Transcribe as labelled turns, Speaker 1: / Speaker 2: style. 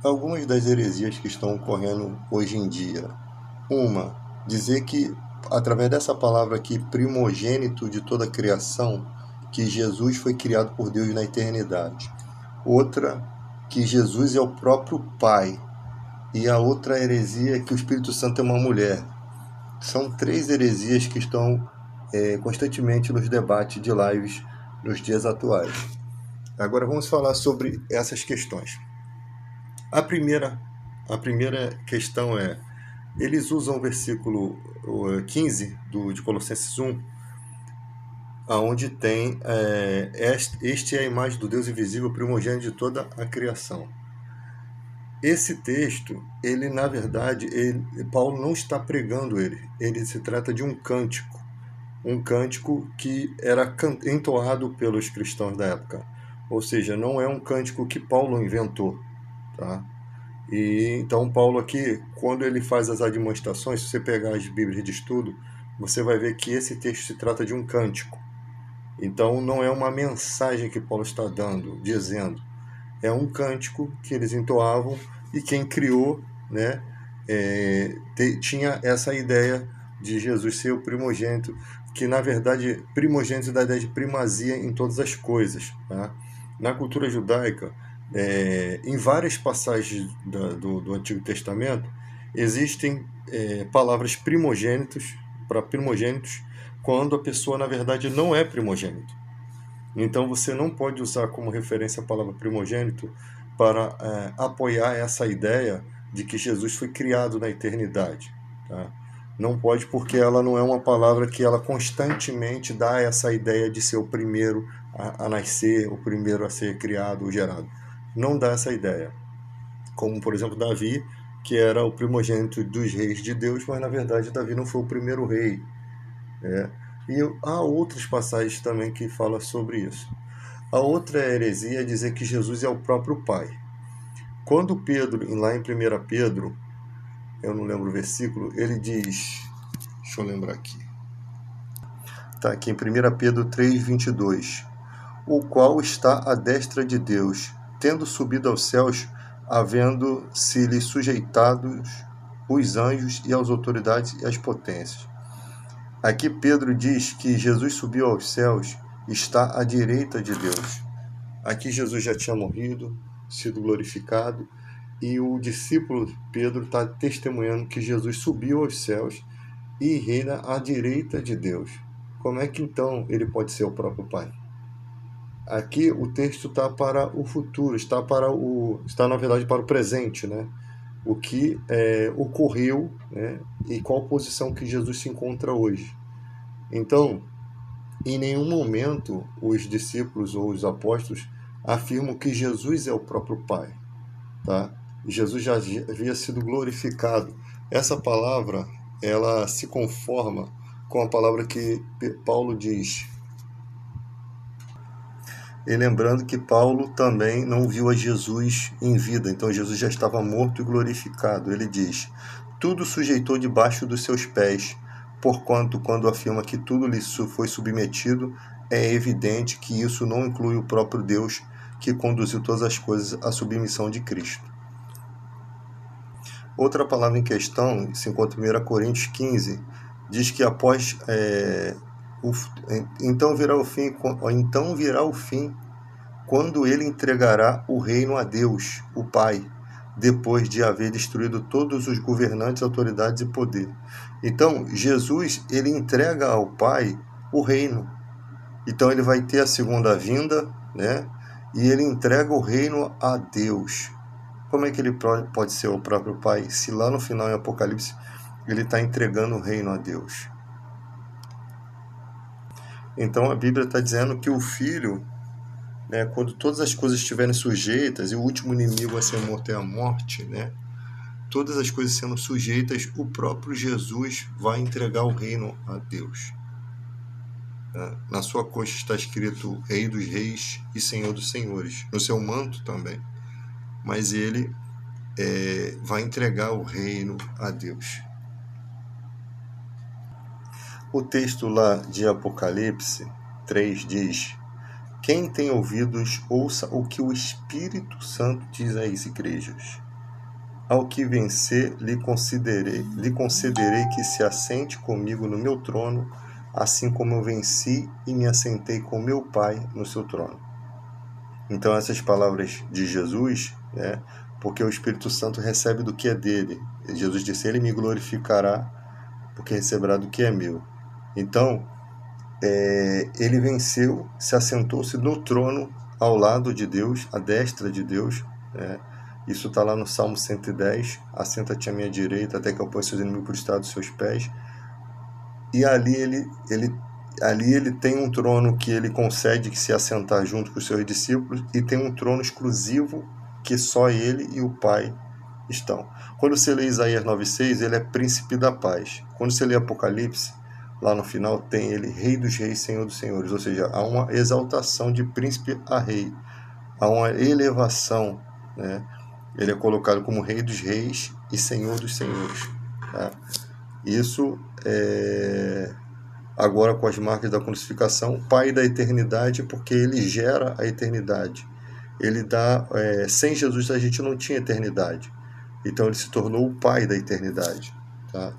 Speaker 1: Algumas das heresias que estão ocorrendo hoje em dia. Uma, dizer que, através dessa palavra aqui, primogênito de toda a criação, que Jesus foi criado por Deus na eternidade. Outra, que Jesus é o próprio Pai. E a outra heresia é que o Espírito Santo é uma mulher. São três heresias que estão constantemente nos debates de lives nos dias atuais. Agora vamos falar sobre essas questões. A primeira questão é, eles usam o versículo 15 de Colossenses 1, onde tem este é a imagem do Deus invisível, primogênito de toda a criação. Esse texto, ele na verdade, Paulo não está pregando ele se trata de um cântico que era entoado pelos cristãos da época, ou seja, não é um cântico que Paulo inventou, tá? E então Paulo aqui, quando ele faz as admoestações, se você pegar as bíblias de estudo, você vai ver que esse texto se trata de um cântico. Então não é uma mensagem que Paulo está dizendo, é um cântico que eles entoavam, e quem criou, né, tinha essa ideia de Jesus ser o primogênito, que na verdade primogênito da ideia de primazia em todas as coisas, tá? Na cultura judaica, em várias passagens do Antigo Testamento existem palavras primogênitos para primogênitos quando a pessoa na verdade não é primogênito. Então você não pode usar como referência a palavra primogênito para apoiar essa ideia de que Jesus foi criado na eternidade, tá? Não pode, porque ela não é uma palavra que ela constantemente dá essa ideia de ser o primeiro a nascer, o primeiro a ser criado ou gerado. Não dá essa ideia. Como, por exemplo, Davi, que era o primogênito dos reis de Deus, mas na verdade Davi não foi o primeiro rei. E há outras passagens também que falam sobre isso. A outra heresia é dizer que Jesus é o próprio Pai. Quando Pedro, lá em 1 Pedro, eu não lembro o versículo, ele diz, deixa eu lembrar aqui, está aqui em 1 Pedro 3,22, o qual está à destra de Deus, tendo subido aos céus, havendo-se-lhe sujeitados os anjos e as autoridades e as potências. Aqui Pedro diz que Jesus subiu aos céus, está à direita de Deus. Aqui Jesus já tinha morrido, sido glorificado, e o discípulo Pedro está testemunhando que Jesus subiu aos céus e reina à direita de Deus. Como é que então ele pode ser o próprio Pai? Aqui o texto está para o futuro, está na verdade para o presente, né? O que ocorreu, né? E qual posição que Jesus se encontra hoje. Então, em nenhum momento os discípulos ou os apóstolos afirmam que Jesus é o próprio Pai, tá? Jesus já havia sido glorificado. Essa palavra, ela se conforma com a palavra que Paulo diz. E lembrando que Paulo também não viu a Jesus em vida, então Jesus já estava morto e glorificado. Ele diz, tudo sujeitou debaixo dos seus pés, porquanto, quando afirma que tudo lhe foi submetido, é evidente que isso não inclui o próprio Deus, que conduziu todas as coisas à submissão de Cristo. Outra palavra em questão, se encontra em 1 Coríntios 15, diz que após então virá o fim quando ele entregará o reino a Deus, o Pai, depois de haver destruído todos os governantes, autoridades e poder. Então, Jesus, ele entrega ao Pai o reino. Então, ele vai ter a segunda vinda, né? E ele entrega o reino a Deus. Como é que ele pode ser o próprio Pai, se lá no final, em Apocalipse, ele está entregando o reino a Deus? Então, a Bíblia está dizendo que o Filho, né, quando todas as coisas estiverem sujeitas, e o último inimigo a ser morto é a morte, né, todas as coisas sendo sujeitas, o próprio Jesus vai entregar o reino a Deus. Na sua coxa está escrito Rei dos Reis e Senhor dos Senhores, no seu manto também. Mas ele vai entregar o reino a Deus. O texto lá de Apocalipse 3 diz, quem tem ouvidos, ouça o que o Espírito Santo diz às igrejas. Ao que vencer, lhe concederei que se assente comigo no meu trono, assim como eu venci e me assentei com meu Pai no seu trono. Então essas palavras de Jesus, né, porque o Espírito Santo recebe do que é dele. Jesus disse, ele me glorificará, porque receberá do que é meu. Então, ele venceu, se assentou-se no trono ao lado de Deus, à destra de Deus, né? Isso está lá no Salmo 110, assenta-te à minha direita até que eu ponha seus inimigos por estrado dos seus pés. E ali ele tem um trono que ele concede que se assentar junto com os seus discípulos, e tem um trono exclusivo que só ele e o Pai estão. Quando você lê Isaías 9,6, ele é príncipe da paz. Quando você lê Apocalipse, lá no final tem ele Rei dos Reis, Senhor dos Senhores, ou seja, há uma exaltação de príncipe a rei, há uma elevação, né? Ele é colocado como Rei dos Reis e Senhor dos Senhores, tá? Isso agora com as marcas da crucificação, Pai da eternidade, porque ele gera a eternidade. Ele dá, sem Jesus a gente não tinha eternidade, então ele se tornou o Pai da eternidade, tá?